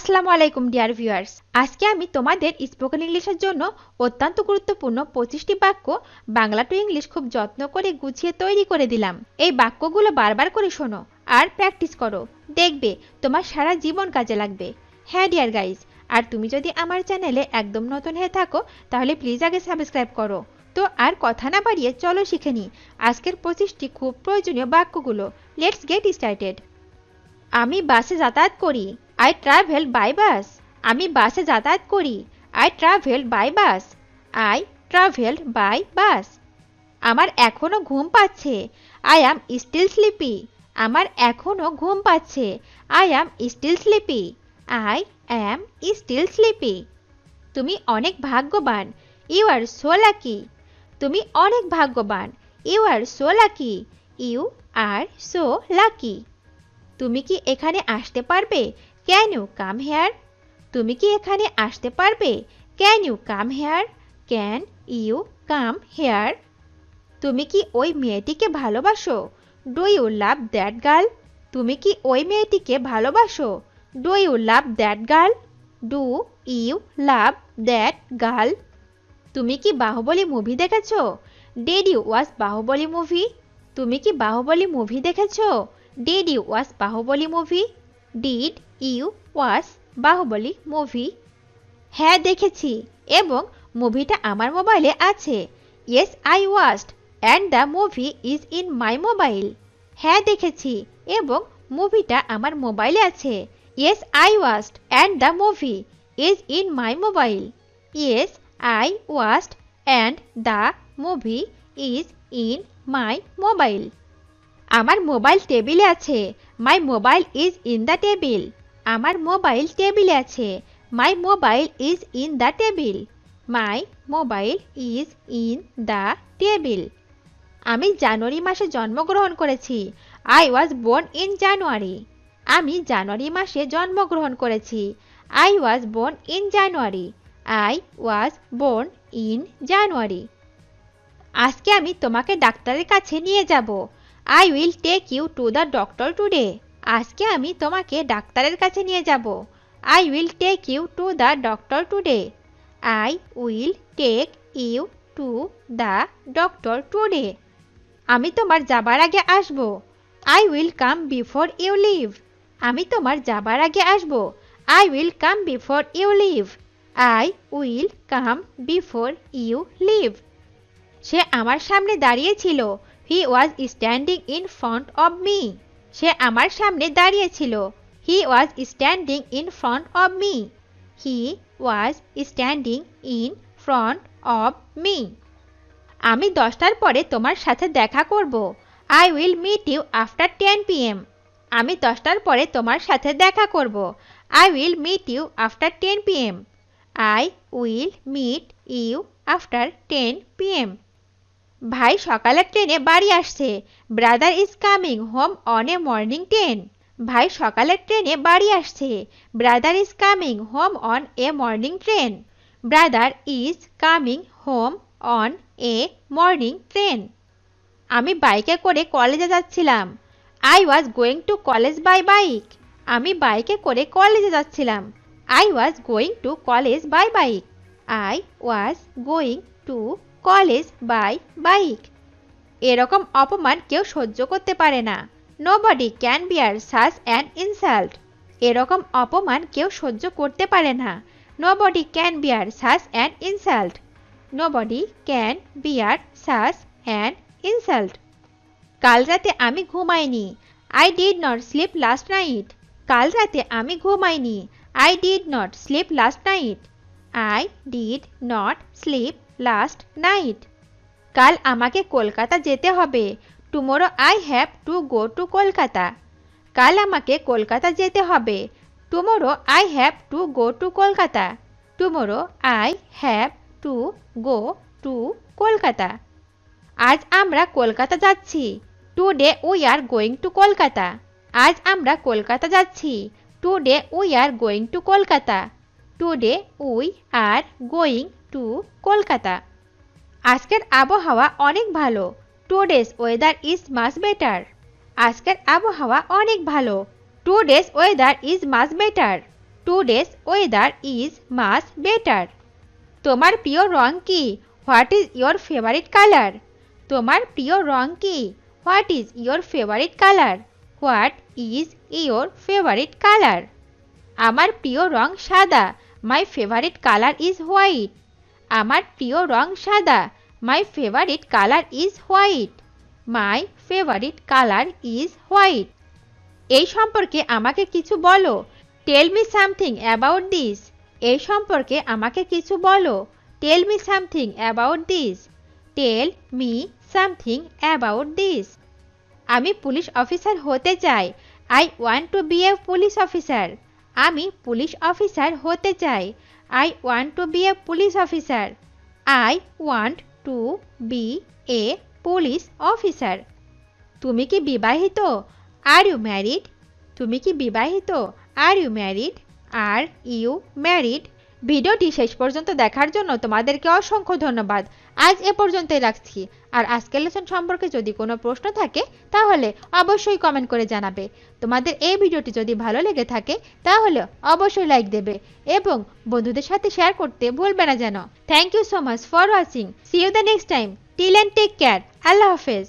আসসালামু আলাইকুম dear viewers. আজকে আমি তোমাদের স্পোকেন ইংলিশের জন্য অত্যন্ত গুরুত্বপূর্ণ 25টি বাক্য বাংলা টু ইংলিশ খুব যত্ন করে গুছিয়ে তৈরি করে দিলাম। এই বাক্যগুলো বারবার করে শোনো আর প্র্যাকটিস করো, দেখবে তোমার সারা জীবন কাজে লাগবে। হ্যাঁ ডিয়ার গাইজ, আর তুমি যদি আমার চ্যানেলে একদম নতুন হয়ে থাকো তাহলে প্লিজ আগে সাবস্ক্রাইব করো। তো আর কথা না বাড়িয়ে চলো শিখে নিই আজকের 25টি খুব প্রয়োজনীয় বাক্যগুলো। Let's get started. আমি বাসে যাতায়াত করি। I travel by bus. আমি বাসে যাতায়াত করি। I travel by bus. I traveled by bus. আমার এখনো ঘুম পাচ্ছে। I am still sleepy. আমার এখনো ঘুম পাচ্ছে। I am still sleepy. I am still sleepy. তুমি অনেক ভাগ্যবান। You are so lucky. তুমি অনেক ভাগ্যবান। You are so lucky. You are so lucky. তুমি কি এখানে আসতে পারবে? Can you come here? তুমি কি এখানে আসতে পারবে? Can you come here? Can you come here? তুমি কি ওই মেয়েটিকে ভালোবাসো? Do you love that girl? তুমি কি ওই মেয়েটিকে ভালোবাসো? Do you love that girl? Do you love that girl? তুমি কি বাহুবলী মুভি দেখেছো? Did you watch Baahubali movie? তুমি কি বাহুবলী মুভি দেখেছো? Did you watch Baahubali movie? Did you watch Baahubali movie? হ্যাঁ দেখেছি এবং মুভিটা আমার মোবাইলে আছে। Yes, I watched and the movie is in my mobile. হ্যাঁ দেখেছি এবং মুভিটা আমার মোবাইলে আছে। Yes, I watched and the movie is in my mobile. Yes, I watched and the movie is in my mobile. আমার মোবাইল টেবিলে আছে। My mobile is in the table. আমার মোবাইল টেবিলে আছে। My mobile is in the table. My mobile is in the table. আমি জানুয়ারি মাসে জন্মগ্রহণ করেছি। I was born in January. আমি জানুয়ারি মাসে জন্মগ্রহণ করেছি। I was born in January. I was born in January. আজকে আমি তোমাকে ডাক্তারের কাছে নিয়ে যাব। I will take you to the doctor today. আজকে আমি তোমাকে ডাক্তারের কাছে নিয়ে যাব। I will take you to the doctor today. I will take you to the doctor today. আমি তোমার যাবার আগে আসব। I will come before you leave. আমি তোমার যাবার আগে আসব। I will come before you leave. I will come before you leave. সে আমার সামনে দাঁড়িয়ে ছিল। He was standing in front of me. সে আমার সামনে দাঁড়িয়ে ছিল। He was standing in front of me. He was standing in front of me. আমি 10টার পরে তোমার সাথে দেখা করব। I will meet you after 10 p.m. আমি 10টার পরে তোমার সাথে দেখা করব। I will meet you after 10 p.m. I will meet you after 10 p.m. ভাই সকালের ট্রেনে বাড়ি আসছে। Brother is coming home on a morning train. ভাই সকালের ট্রেনে বাড়ি আসছে। Brother is coming home on a morning train. Brother is coming home on a morning train. আমি বাইকে করে কলেজে যাচ্ছিলাম। I was going to college by bike. আমি বাইকে করে কলেজে যাচ্ছিলাম। I was going to college by bike. I was going to college by bike. এরকম অপমান কেউ সহ্য করতে পারে না। Nobody can bear such an insult. এরকম অপমান কেউ সহ্য করতে পারে না। Nobody can bear such an insult. Nobody can bear such an insult. কাল রাতে আমি ঘুমাইনি। I did not sleep last night. কাল রাতে আমি ঘুমাইনি। I did not sleep last night. I did not sleep last night. কাল আমাকে কলকাতা যেতে হবে। Tomorrow I have to go to Kolkata. কাল আমাকে কলকাতা যেতে হবে। Tomorrow I have to go to Kolkata. Tomorrow I have to go to Kolkata. আজ আমরা কলকাতা যাচ্ছি। Today we are going to Kolkata. আজ আমরা কলকাতা যাচ্ছি। Today we are going to Kolkata. Today we are going to Kolkata. আজকের আবহাওয়া অনেক ভালো। Today's weather is much better. আজকের আবহাওয়া অনেক ভালো। Today's weather is much better. Today's weather is much better. তোমার প্রিয় রং কি? What is your favourite colour? তোমার প্রিয় রং কি? What is your favourite colour? What is your favourite colour? আমার প্রিয় রং সাদা। My favourite colour is white. আমার প্রিয় রং সাদা। My favourite colour is white. My favourite colour is white. এই সম্পর্কে আমাকে কিছু বলো। Tell me something about this. এই সম্পর্কে আমাকে কিছু বলো। Tell me something about this. Tell me something about this. আমি পুলিশ অফিসার হতে চাই। I want to be a police officer. আমি পুলিশ অফিসার হতে চাই। I want to be a police officer. I want to be a police officer. তুমি কি বিবাহিত? Are you married? তুমি কি বিবাহিত? Are you married? Are you married? ভিডিওটি শেষ পর্যন্ত দেখার জন্য তোমাদেরকে অসংখ্য ধন্যবাদ। আজ এ পর্যন্তই রাখছি। আর আজকের লেসন সম্পর্কে যদি কোনো প্রশ্ন থাকে তাহলে অবশ্যই কমেন্ট করে জানাবে। তোমাদের এই ভিডিওটি যদি ভালো লেগে থাকে তাহলে অবশ্যই লাইক দেবে এবং বন্ধুদের সাথে শেয়ার করতে ভুলবে না যেন। Thank you so much for watching. See you the next time. Till and take care. আল্লাহ হাফেজ।